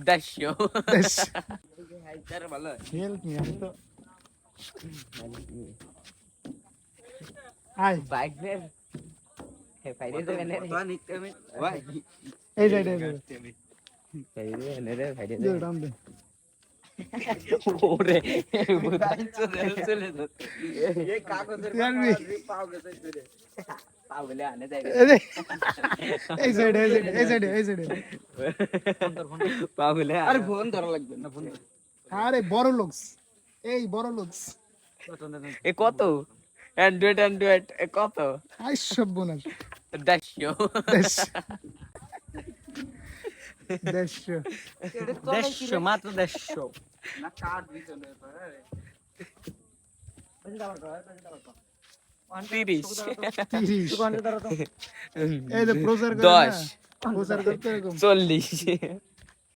দেড়শো। Help me আমি তো আই বাইক নে ফাইদে দেবে না এই সাইড ফাইদে নে রে ফাইদে দে দে ডাম দে ওরে বুদাই চলে এই কাগজের পাগলে আনে দেয় এই সাইড পাগলে আরে ফোন ধরা লাগবে না ফোন আরে বড় লোকস এই বড় লোকস এ কত অ্যান্ড্রয়েড এ কত আই সব বোনাস দেড়শো দেড়শো মাত্র দেড়শো না কার্ড দিছনে 30 30 এই যে প্রচার করে 10 প্রচার করতে এরকম 40